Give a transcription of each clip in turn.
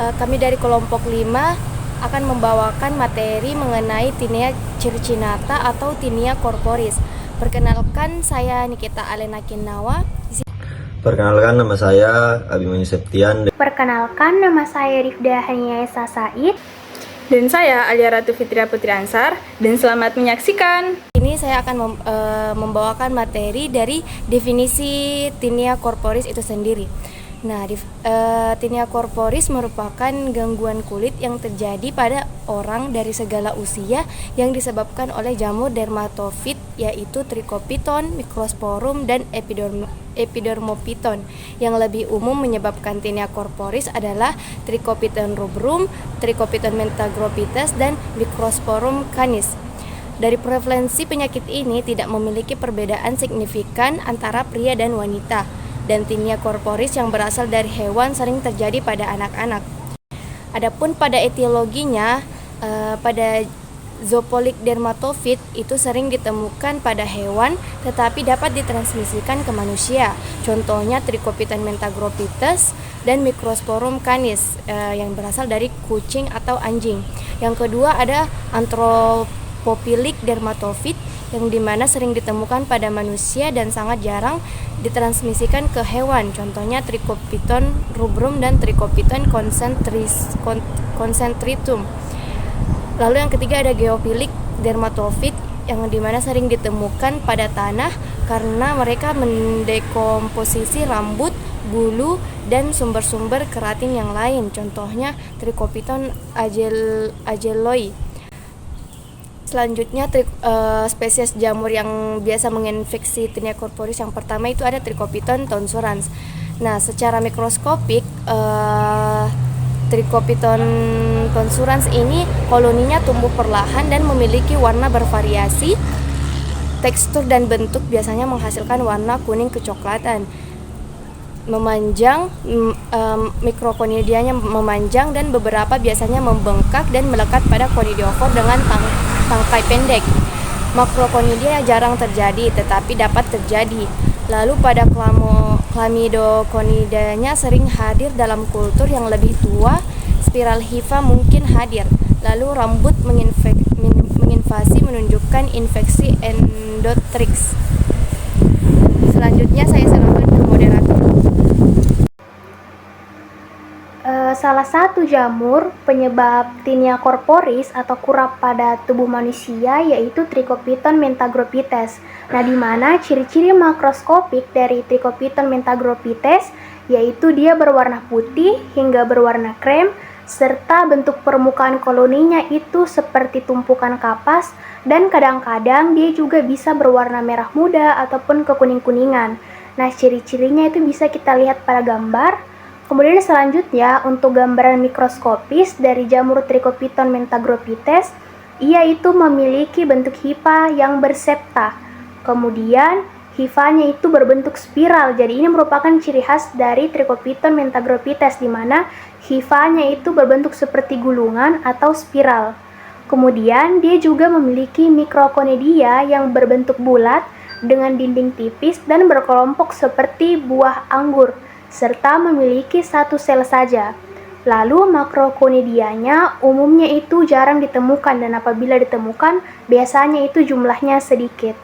Kami dari kelompok 5 akan membawakan materi mengenai Tinea circinata atau Tinea corporis. Perkenalkan, saya Nikita Alena Kinawa. Perkenalkan, nama saya Abimanyu Septian. Perkenalkan, nama saya Rifda Hania Esa Said. Dan saya Alia Ratu Fitria Putri Ansar, dan selamat menyaksikan. Ini saya akan membawakan materi dari definisi Tinea corporis itu sendiri. Nah, Tinea corporis merupakan gangguan kulit yang terjadi pada orang dari segala usia yang disebabkan oleh jamur dermatofit, yaitu Trichopiton, Microsporum, dan Epidermophyton. Yang lebih umum menyebabkan Tinea corporis adalah Trichopiton rubrum, Trichopiton mentagrophytes, dan Microsporum canis. Dari prevalensi penyakit ini tidak memiliki perbedaan signifikan antara pria dan wanita. Dan Tinea corporis yang berasal dari hewan sering terjadi pada anak-anak. Adapun pada etiologinya, pada zoophilic dermatofit itu sering ditemukan pada hewan tetapi dapat ditransmisikan ke manusia. Contohnya Trichopiton mentagrophytes dan Microsporum canis yang berasal dari kucing atau anjing. Yang kedua ada anthropophilic dermatofit yang dimana sering ditemukan pada manusia dan sangat jarang ditransmisikan ke hewan. Contohnya Trichopiton rubrum dan Trichopiton concentritum. Lalu yang ketiga ada geophilic dermatofit yang dimana sering ditemukan pada tanah karena mereka mendekomposisi rambut, bulu, dan sumber-sumber keratin yang lain. Contohnya Trichopiton agelloi. Selanjutnya spesies jamur yang biasa menginfeksi Tinea corporis yang pertama itu ada Trichopiton tonsurans. Nah, secara mikroskopik Trichopiton tonsurans ini koloninya tumbuh perlahan dan memiliki warna bervariasi. Tekstur dan bentuk biasanya menghasilkan warna kuning kecoklatan. Memanjang, mikrokonidianya memanjang dan beberapa biasanya membengkak dan melekat pada konidiofor dengan tangkai pendek. Makrokonidia jarang terjadi tetapi dapat terjadi. Lalu pada chlamydoconidanya sering hadir dalam kultur yang lebih tua. Spiral hifa mungkin hadir. Lalu rambut menginvasi menunjukkan infeksi endotrix. Selanjutnya saya serahkan ke moderator. Salah satu jamur penyebab Tinea corporis atau kurap pada tubuh manusia yaitu Trichopiton mentagrophytes. Nah, di mana ciri-ciri makroskopik dari Trichopiton mentagrophytes yaitu dia berwarna putih hingga berwarna krem, serta bentuk permukaan koloninya itu seperti tumpukan kapas, dan kadang-kadang dia juga bisa berwarna merah muda ataupun kekuning-kuningan. Nah, ciri-cirinya itu bisa kita lihat pada gambar. Kemudian selanjutnya untuk gambaran mikroskopis dari jamur Trichopiton mentagrophytes, ia itu memiliki bentuk hifa yang bersepta. Kemudian hifanya itu berbentuk spiral. Jadi ini merupakan ciri khas dari Trichopiton mentagrophytes di mana hifanya itu berbentuk seperti gulungan atau spiral. Kemudian dia juga memiliki mikrokonidia yang berbentuk bulat dengan dinding tipis dan berkelompok seperti buah anggur, serta memiliki satu sel saja. Lalu makrokonidianya umumnya itu jarang ditemukan dan apabila ditemukan biasanya itu jumlahnya sedikit.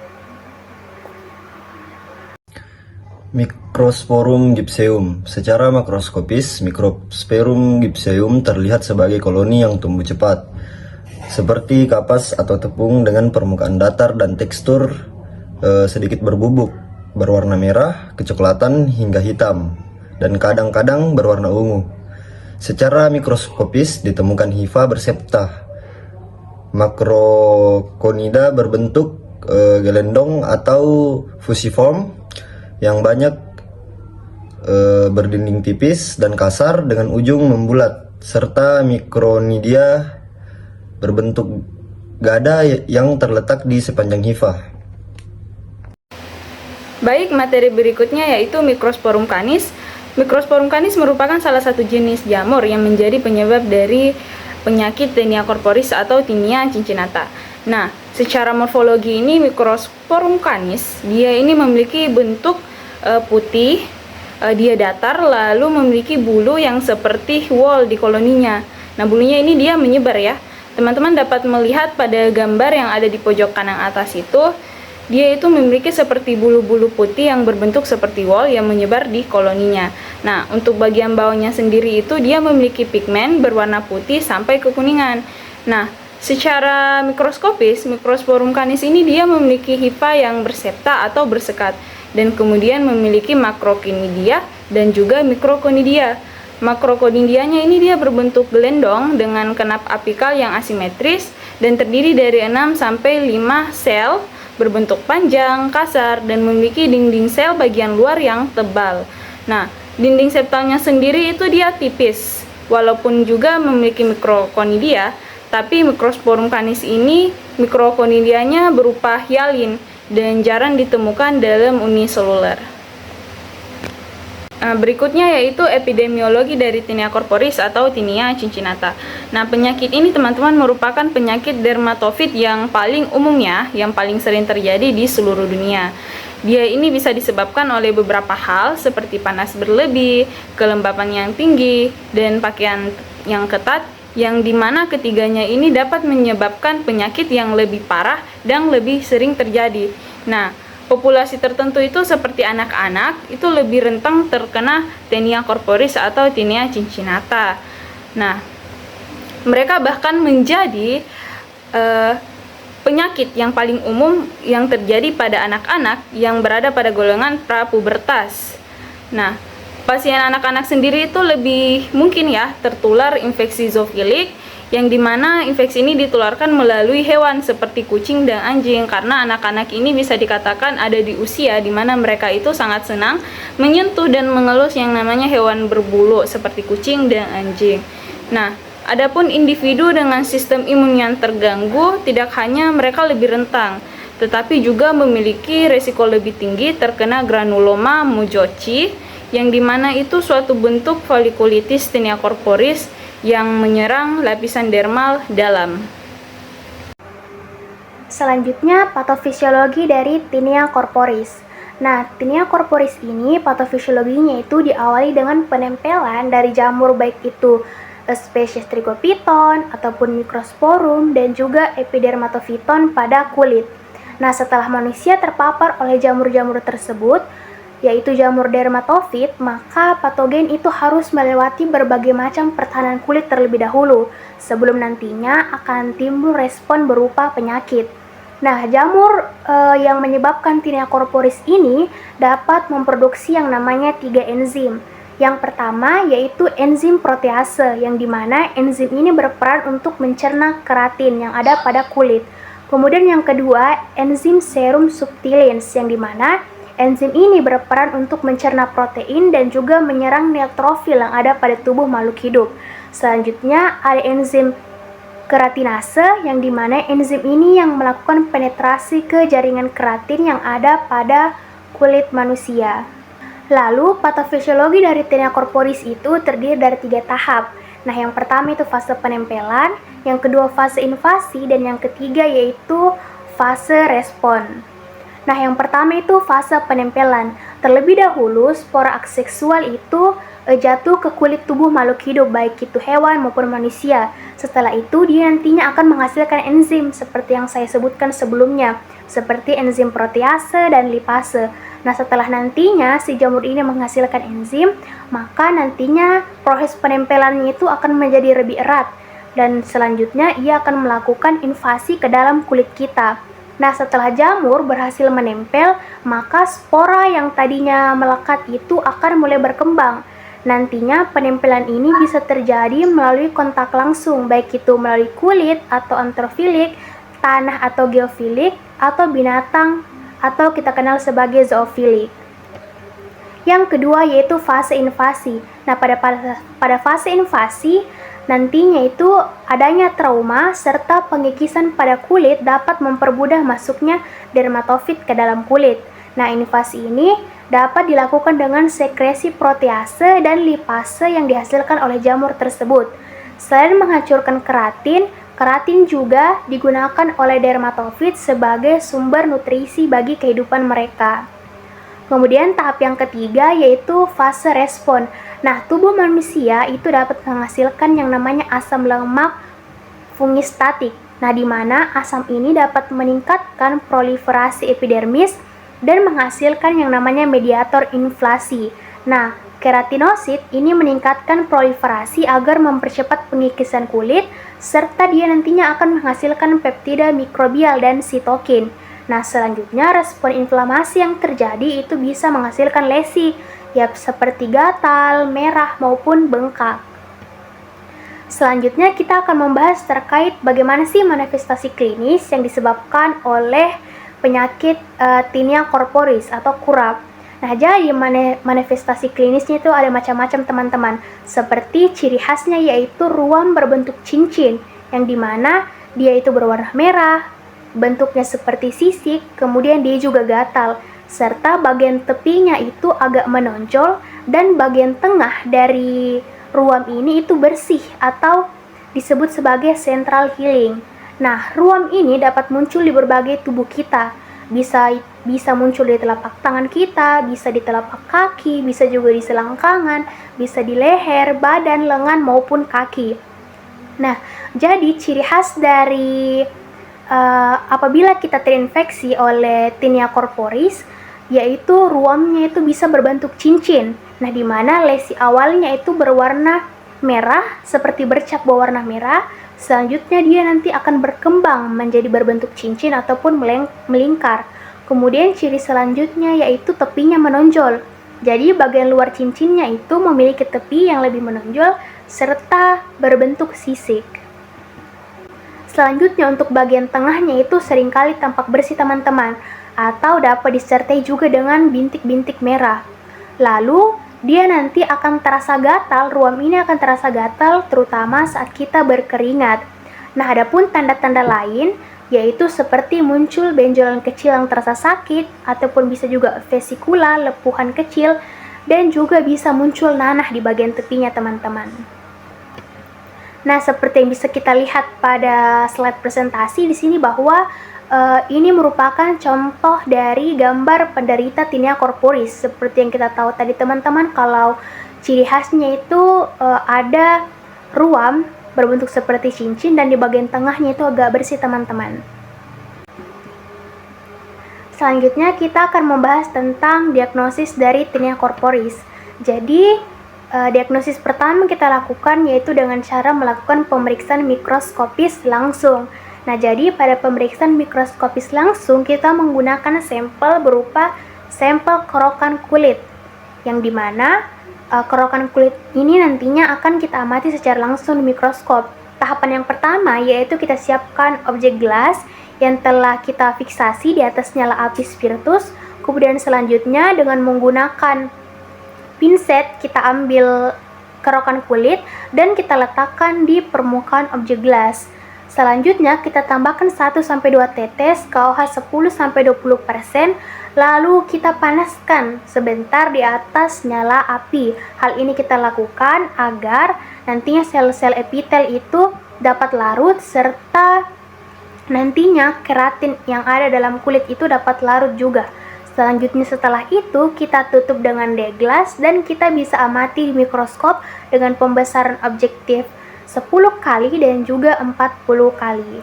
Microsporum gypseum. Secara makroskopis, Microsporum gypseum terlihat sebagai koloni yang tumbuh cepat, seperti kapas atau tepung dengan permukaan datar dan tekstur sedikit berbubuk, berwarna merah, kecoklatan hingga hitam, dan kadang-kadang berwarna ungu. Secara mikroskopis ditemukan hifa bersepta. Makrokonida berbentuk gelendong atau fusiform yang banyak berdinding tipis dan kasar dengan ujung membulat, serta mikronidia berbentuk gada yang terletak di sepanjang hifa. Baik, materi berikutnya yaitu Microsporum canis. Microsporum canis merupakan salah satu jenis jamur yang menjadi penyebab dari penyakit Tinea corporis atau Tinea cincinata. Nah, secara morfologi ini Microsporum canis dia ini memiliki bentuk putih dia datar lalu memiliki bulu yang seperti wall di koloninya. Nah, bulunya ini dia menyebar ya. Teman-teman dapat melihat pada gambar yang ada di pojok kanan atas itu, dia itu memiliki seperti bulu-bulu putih yang berbentuk seperti wall yang menyebar di koloninya. Nah, untuk bagian bawahnya sendiri itu dia memiliki pigmen berwarna putih sampai kekuningan. Nah, secara mikroskopis, Microsporum canis ini dia memiliki hifa yang bersepta atau bersekat, dan kemudian memiliki makrokonidia dan juga mikrokonidia. Makrokonidianya ini dia berbentuk gelendong dengan kenap apikal yang asimetris dan terdiri dari 6 sampai 5 sel berbentuk panjang, kasar, dan memiliki dinding sel bagian luar yang tebal. Nah, dinding septalnya sendiri itu dia tipis, walaupun juga memiliki mikrokonidia, tapi Microsporum canis ini mikrokonidianya berupa hyalin dan jarang ditemukan dalam uniseluler. Berikutnya yaitu epidemiologi dari Tinea corporis atau Tinea cincinata. Nah, penyakit ini teman-teman merupakan penyakit dermatofit yang paling umumnya, yang paling sering terjadi di seluruh dunia. Dia ini bisa disebabkan oleh beberapa hal seperti panas berlebih, kelembapan yang tinggi, dan pakaian yang ketat, yang dimana ketiganya ini dapat menyebabkan penyakit yang lebih parah dan lebih sering terjadi. Nah, populasi tertentu itu seperti anak-anak itu lebih rentan terkena Tinea corporis atau Tinea cincinata. Nah, mereka bahkan menjadi penyakit yang paling umum yang terjadi pada anak-anak yang berada pada golongan prapubertas. Nah, pasien anak-anak sendiri itu lebih mungkin ya tertular infeksi zoofilik, yang dimana infeksi ini ditularkan melalui hewan seperti kucing dan anjing, karena anak-anak ini bisa dikatakan ada di usia dimana mereka itu sangat senang menyentuh dan mengelus yang namanya hewan berbulu seperti kucing dan anjing. Nah, adapun individu dengan sistem imun yang terganggu, tidak hanya mereka lebih rentan, tetapi juga memiliki resiko lebih tinggi terkena granuloma mujochi, yang dimana itu suatu bentuk folikulitis Tinea corporis yang menyerang lapisan dermal dalam. Selanjutnya, patofisiologi dari Tinea corporis. Nah, Tinea corporis ini patofisiologinya itu diawali dengan penempelan dari jamur, baik itu spesies Trichopiton ataupun Microsporum dan juga Epidermatophyton pada kulit. Nah, setelah manusia terpapar oleh jamur-jamur tersebut, yaitu jamur dermatofit, maka patogen itu harus melewati berbagai macam pertahanan kulit terlebih dahulu sebelum nantinya akan timbul respon berupa penyakit. Nah, jamur yang menyebabkan Tinea corporis ini dapat memproduksi yang namanya 3 enzim. Yang pertama yaitu enzim protease, yang dimana enzim ini berperan untuk mencerna keratin yang ada pada kulit. Kemudian yang kedua, enzim serum subtilins, yang dimana enzim ini berperan untuk mencerna protein dan juga menyerang neutrofil yang ada pada tubuh makhluk hidup. Selanjutnya ada enzim keratinase, yang dimana enzim ini yang melakukan penetrasi ke jaringan keratin yang ada pada kulit manusia. Lalu patofisiologi dari Tinea corporis itu terdiri dari 3 tahap. Nah, yang pertama itu fase penempelan, yang kedua fase invasi, dan yang ketiga yaitu fase respon. Nah, yang pertama itu fase penempelan. Terlebih dahulu, spora aseksual itu jatuh ke kulit tubuh makhluk hidup, baik itu hewan maupun manusia. Setelah itu, dia nantinya akan menghasilkan enzim seperti yang saya sebutkan sebelumnya, seperti enzim protease dan lipase. Nah, setelah nantinya si jamur ini menghasilkan enzim, maka nantinya proses penempelannya itu akan menjadi lebih erat, dan selanjutnya ia akan melakukan invasi ke dalam kulit kita. Nah, setelah jamur berhasil menempel, maka spora yang tadinya melekat itu akan mulai berkembang. Nantinya penempelan ini bisa terjadi melalui kontak langsung, baik itu melalui kulit atau antrofilik, tanah atau geofilik, atau binatang atau kita kenal sebagai zoofilik. Yang kedua yaitu fase invasi. Nah, pada fase invasi nantinya itu adanya trauma serta pengikisan pada kulit dapat mempermudah masuknya dermatofit ke dalam kulit. Nah, invasi ini dapat dilakukan dengan sekresi protease dan lipase yang dihasilkan oleh jamur tersebut. Selain menghancurkan keratin, keratin juga digunakan oleh dermatofit sebagai sumber nutrisi bagi kehidupan mereka. Kemudian tahap yang ketiga yaitu fase respon. Nah, tubuh manusia itu dapat menghasilkan yang namanya asam lemak fungistatik. Nah, di mana asam ini dapat meningkatkan proliferasi epidermis dan menghasilkan yang namanya mediator inflasi. Nah, keratinosit ini meningkatkan proliferasi agar mempercepat pengikisan kulit, serta dia nantinya akan menghasilkan peptida mikrobial dan sitokin. Nah, selanjutnya respon inflamasi yang terjadi itu bisa menghasilkan lesi, ya seperti gatal, merah, maupun bengkak. Selanjutnya kita akan membahas terkait bagaimana sih manifestasi klinis yang disebabkan oleh penyakit tinea corporis atau kurap. Nah, jadi manifestasi klinisnya itu ada macam-macam teman-teman. Seperti ciri khasnya yaitu ruam berbentuk cincin, yang dimana dia itu berwarna merah, bentuknya seperti sisik, kemudian dia juga gatal, serta bagian tepinya itu agak menonjol dan bagian tengah dari ruam ini itu bersih atau disebut sebagai central healing. Nah, ruam ini dapat muncul di berbagai tubuh kita. Bisa muncul di telapak tangan kita, bisa di telapak kaki, bisa juga di selangkangan, bisa di leher, badan, lengan maupun kaki. Nah, jadi ciri khas dari apabila kita terinfeksi oleh tinea corporis, yaitu ruamnya itu bisa berbentuk cincin. Nah, di mana lesi awalnya itu berwarna merah, seperti bercak berwarna merah. Selanjutnya dia nanti akan berkembang menjadi berbentuk cincin ataupun melingkar. Kemudian ciri selanjutnya yaitu tepinya menonjol. Jadi bagian luar cincinnya itu memiliki tepi yang lebih menonjol serta berbentuk sisik. Selanjutnya untuk bagian tengahnya itu seringkali tampak bersih teman-teman, atau dapat disertai juga dengan bintik-bintik merah. Lalu dia nanti akan terasa gatal, ruam ini akan terasa gatal terutama saat kita berkeringat. Nah, adapun tanda-tanda lain yaitu seperti muncul benjolan kecil yang terasa sakit, ataupun bisa juga vesikula, lepuhan kecil, dan juga bisa muncul nanah di bagian tepinya teman-teman. Nah, seperti yang bisa kita lihat pada slide presentasi di sini bahwa ini merupakan contoh dari gambar penderita tinea corporis. Seperti yang kita tahu tadi teman-teman, kalau ciri khasnya itu ada ruam berbentuk seperti cincin dan di bagian tengahnya itu agak bersih teman-teman. Selanjutnya kita akan membahas tentang diagnosis dari tinea corporis. Jadi diagnosis pertama kita lakukan yaitu dengan cara melakukan pemeriksaan mikroskopis langsung. Nah, jadi pada pemeriksaan mikroskopis langsung kita menggunakan sampel berupa sampel kerokan kulit, yang dimana kerokan kulit ini nantinya akan kita amati secara langsung di mikroskop. Tahapan yang pertama yaitu kita siapkan objek gelas yang telah kita fiksasi di atasnya lapis spiritus. Kemudian selanjutnya dengan menggunakan pinset kita ambil kerokan kulit dan kita letakkan di permukaan objek gelas. Selanjutnya kita tambahkan 1-2 tetes KOH 10-20%, lalu kita panaskan sebentar di atas nyala api. Hal ini kita lakukan agar nantinya sel-sel epitel itu dapat larut serta nantinya keratin yang ada dalam kulit itu dapat larut juga. Selanjutnya setelah itu kita tutup dengan deglas dan kita bisa amati di mikroskop dengan pembesaran objektif 10 kali dan juga 40 kali.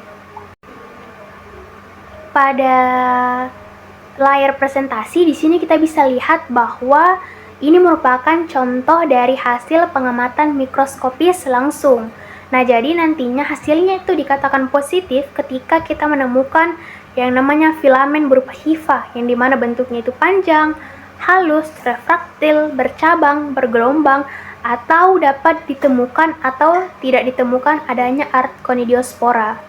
Pada layar presentasi di sini kita bisa lihat bahwa ini merupakan contoh dari hasil pengamatan mikroskopis langsung. Nah, jadi nantinya hasilnya itu dikatakan positif ketika kita menemukan yang namanya filamen berupa hifa, yang dimana bentuknya itu panjang, halus, refraktil, bercabang, bergelombang, atau dapat ditemukan atau tidak ditemukan adanya arconidiospora.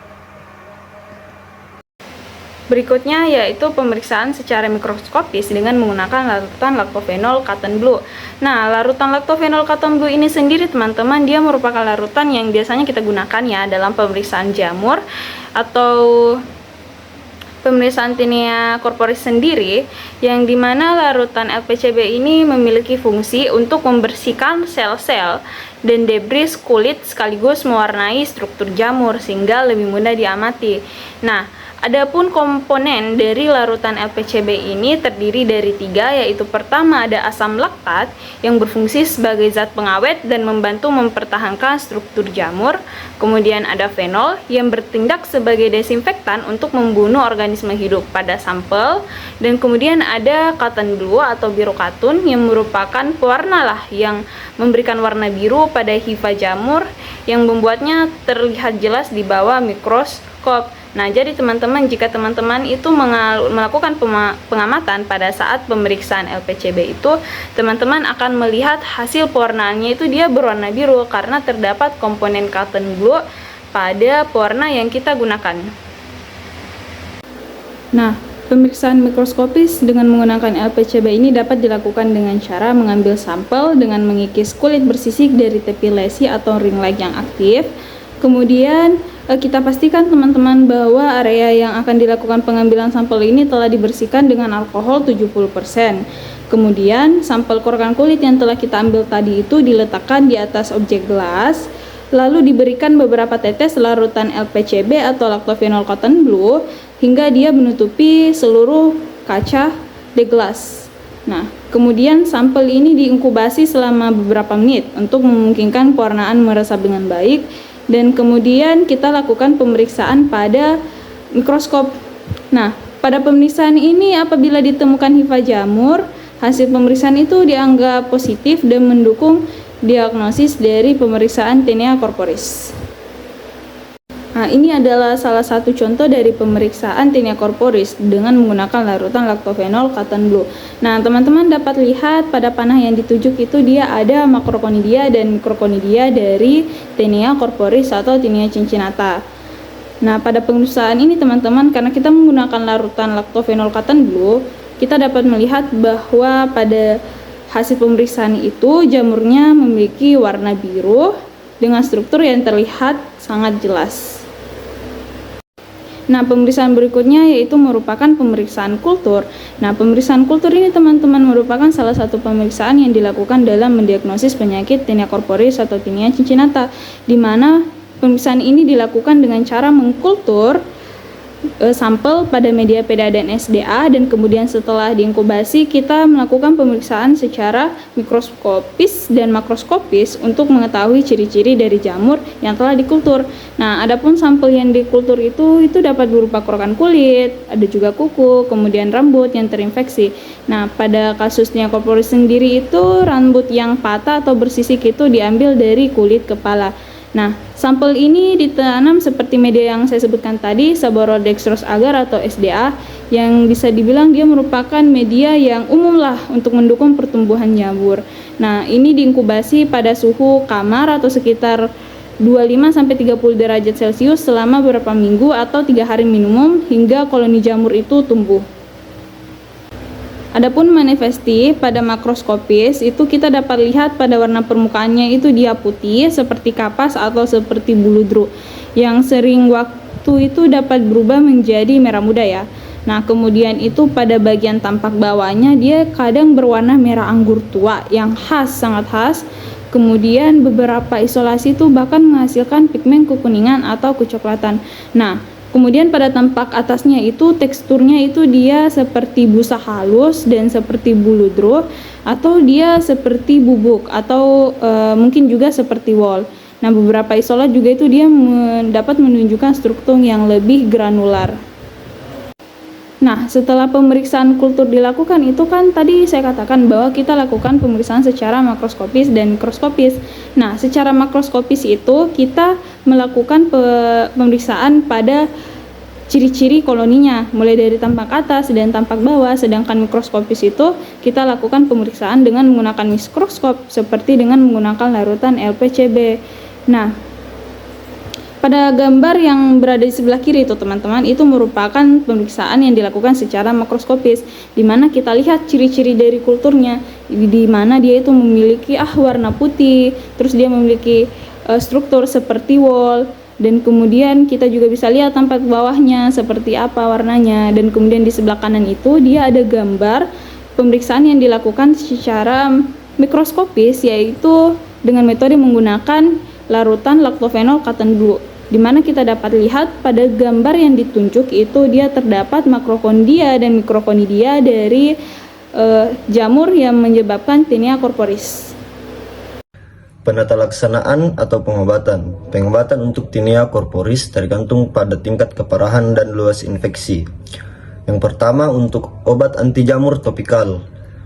Berikutnya yaitu pemeriksaan secara mikroskopis dengan menggunakan larutan lactophenol cotton blue. Nah, larutan lactophenol cotton blue ini sendiri teman-teman, dia merupakan larutan yang biasanya kita gunakan ya dalam pemeriksaan jamur atau pemeriksaan tinea corporis sendiri. yang dimana larutan LPCB ini memiliki fungsi untuk membersihkan sel-sel dan debris kulit sekaligus mewarnai struktur jamur sehingga lebih mudah diamati. Nah, adapun komponen dari larutan LPCB ini terdiri dari 3, yaitu pertama ada asam laktat yang berfungsi sebagai zat pengawet dan membantu mempertahankan struktur jamur. Kemudian ada fenol yang bertindak sebagai desinfektan untuk membunuh organisme hidup pada sampel. Dan kemudian ada cotton blue atau biru katun yang merupakan pewarna lah yang memberikan warna biru pada hifa jamur yang membuatnya terlihat jelas di bawah mikroskop. Nah, jadi teman-teman, jika teman-teman itu melakukan pengamatan pada saat pemeriksaan LPCB itu, teman-teman akan melihat hasil pewarnaannya itu dia berwarna biru karena terdapat komponen cotton blue pada pewarna yang kita gunakan. Nah, pemeriksaan mikroskopis dengan menggunakan LPCB ini dapat dilakukan dengan cara mengambil sampel dengan mengikis kulit bersisik dari tepi lesi atau ring light yang aktif. Kemudian kita pastikan teman-teman bahwa area yang akan dilakukan pengambilan sampel ini telah dibersihkan dengan alkohol 70%. Kemudian sampel korekan kulit yang telah kita ambil tadi itu diletakkan di atas objek gelas, lalu diberikan beberapa tetes larutan LPCB atau lactophenol cotton blue hingga dia menutupi seluruh kaca di gelas. Nah, kemudian sampel ini diinkubasi selama beberapa menit untuk memungkinkan pewarnaan meresap dengan baik. Dan kemudian kita lakukan pemeriksaan pada mikroskop. Nah, pada pemeriksaan ini apabila ditemukan hifa jamur, hasil pemeriksaan itu dianggap positif dan mendukung diagnosis dari pemeriksaan Tinea corporis. Nah, ini adalah salah satu contoh dari pemeriksaan Tinea corporis dengan menggunakan larutan lactophenol cotton blue. Nah, teman-teman dapat lihat pada panah yang ditunjuk itu dia ada Macroconidia dan Microconidia dari Tinea corporis atau Tinea cincinata. Nah, pada pemeriksaan ini teman-teman, karena kita menggunakan larutan lactophenol cotton blue, kita dapat melihat bahwa pada hasil pemeriksaan itu jamurnya memiliki warna biru dengan struktur yang terlihat sangat jelas. Nah, pemeriksaan berikutnya yaitu merupakan pemeriksaan kultur. Nah, pemeriksaan kultur ini teman-teman merupakan salah satu pemeriksaan yang dilakukan dalam mendiagnosis penyakit Tinea corporis atau Tinea cincinata, di mana pemeriksaan ini dilakukan dengan cara mengkultur sampel pada media PDA dan SDA, dan kemudian setelah diinkubasi kita melakukan pemeriksaan secara mikroskopis dan makroskopis untuk mengetahui ciri-ciri dari jamur yang telah dikultur. Nah, adapun sampel yang dikultur itu dapat berupa korekan kulit, ada juga kuku, kemudian rambut yang terinfeksi. Nah, pada kasus Tinea corporis sendiri itu rambut yang patah atau bersisik itu diambil dari kulit kepala. Nah, sampel ini ditanam seperti media yang saya sebutkan tadi, Saborodextrose agar atau SDA, yang bisa dibilang dia merupakan media yang umum lah untuk mendukung pertumbuhan jamur. Nah, ini diinkubasi pada suhu kamar atau sekitar 25-30 derajat Celcius selama beberapa minggu atau 3 hari minimum hingga koloni jamur itu tumbuh. Adapun manifesti pada makroskopis itu kita dapat lihat pada warna permukaannya itu dia putih seperti kapas atau seperti bulu druk yang sering waktu itu dapat berubah menjadi merah muda ya. Nah, kemudian itu pada bagian tampak bawahnya dia kadang berwarna merah anggur tua yang khas, sangat khas. Kemudian beberapa isolasi itu bahkan menghasilkan pigmen kekuningan atau kecoklatan. Nah, kemudian pada tampak atasnya itu teksturnya itu dia seperti busa halus dan seperti bulu druk, atau dia seperti bubuk atau mungkin juga seperti wol. Nah, beberapa isolat juga itu dia dapat menunjukkan struktur yang lebih granular. Nah, setelah pemeriksaan kultur dilakukan itu kan tadi saya katakan bahwa kita lakukan pemeriksaan secara makroskopis dan mikroskopis. Nah, secara makroskopis itu kita melakukan pemeriksaan pada ciri-ciri koloninya, mulai dari tampak atas dan tampak bawah, sedangkan mikroskopis itu kita lakukan pemeriksaan dengan menggunakan mikroskop seperti dengan menggunakan larutan LPCB. Nah, pada gambar yang berada di sebelah kiri itu teman-teman, itu merupakan pemeriksaan yang dilakukan secara makroskopis, di mana kita lihat ciri-ciri dari kulturnya, di mana dia itu memiliki warna putih, terus dia memiliki struktur seperti wol, Dan kemudian kita juga bisa lihat tampak bawahnya seperti apa warnanya. Dan kemudian di sebelah kanan itu dia ada gambar pemeriksaan yang dilakukan secara mikroskopis, yaitu dengan metode menggunakan larutan lactophenol cotton blue, di mana kita dapat lihat pada gambar yang ditunjuk itu dia terdapat makrokondia dan mikrokonidia dari jamur yang menyebabkan Tinea corporis. Penata laksanaan atau pengobatan. Pengobatan untuk Tinea corporis tergantung pada tingkat keparahan dan luas infeksi. Yang pertama untuk obat anti jamur topikal.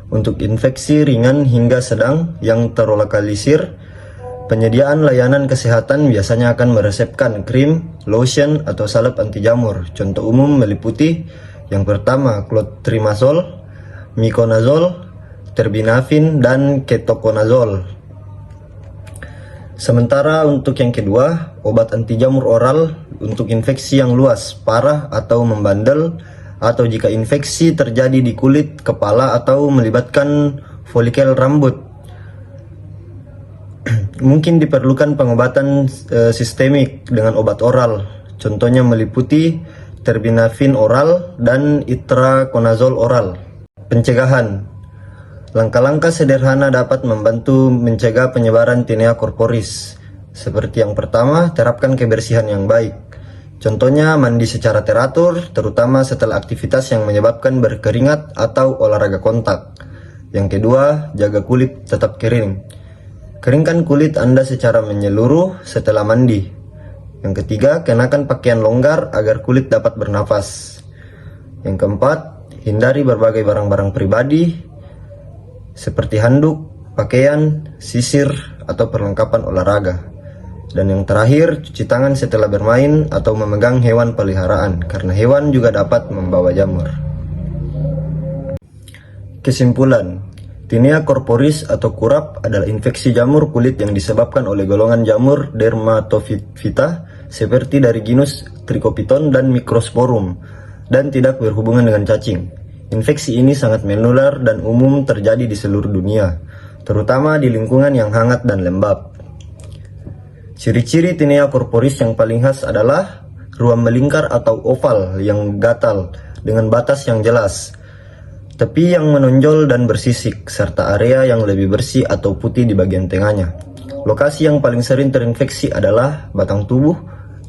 Untuk infeksi ringan hingga sedang yang terlokalisir, penyediaan layanan kesehatan biasanya akan meresepkan krim, lotion, atau salep anti jamur. Contoh umum meliputi yang pertama clotrimazole, miconazole, terbinafin, dan ketoconazole. Sementara untuk yang kedua, obat anti jamur oral untuk infeksi yang luas, parah, atau membandel, atau jika infeksi terjadi di kulit, kepala, atau melibatkan folikel rambut. Mungkin diperlukan pengobatan sistemik dengan obat oral. Contohnya meliputi terbinafin oral dan itraconazole oral. Pencegahan. Langkah-langkah sederhana dapat membantu mencegah penyebaran Tinea corporis. Seperti yang pertama, terapkan kebersihan yang baik. Contohnya mandi secara teratur, terutama setelah aktivitas yang menyebabkan berkeringat atau olahraga kontak. Yang kedua, jaga kulit tetap kering. Keringkan kulit Anda secara menyeluruh setelah mandi. Yang ketiga, kenakan pakaian longgar agar kulit dapat bernafas. Yang keempat, hindari berbagai barang-barang pribadi seperti handuk, pakaian, sisir, atau perlengkapan olahraga. Dan yang terakhir, cuci tangan setelah bermain atau memegang hewan peliharaan, karena hewan juga dapat membawa jamur. Kesimpulan, Tinea corporis atau kurap adalah infeksi jamur kulit yang disebabkan oleh golongan jamur Dermatophyta seperti dari genus Trichopiton dan Microsporum, dan tidak berhubungan dengan cacing. Infeksi ini sangat menular dan umum terjadi di seluruh dunia, terutama di lingkungan yang hangat dan lembab. Ciri-ciri Tinea corporis yang paling khas adalah ruam melingkar atau oval yang gatal dengan batas yang jelas, tepi yang menonjol dan bersisik, serta area yang lebih bersih atau putih di bagian tengahnya. Lokasi yang paling sering terinfeksi adalah batang tubuh,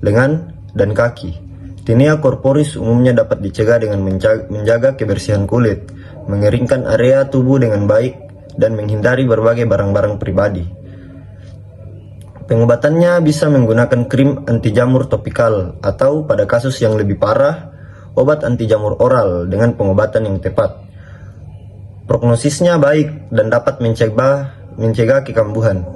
lengan, dan kaki. Tinea corporis umumnya dapat dicegah dengan menjaga kebersihan kulit, mengeringkan area tubuh dengan baik, dan menghindari berbagai barang-barang pribadi. Pengobatannya bisa menggunakan krim anti jamur topikal atau pada kasus yang lebih parah, obat anti jamur oral dengan pengobatan yang tepat. Prognosisnya baik dan dapat mencegah kekambuhan.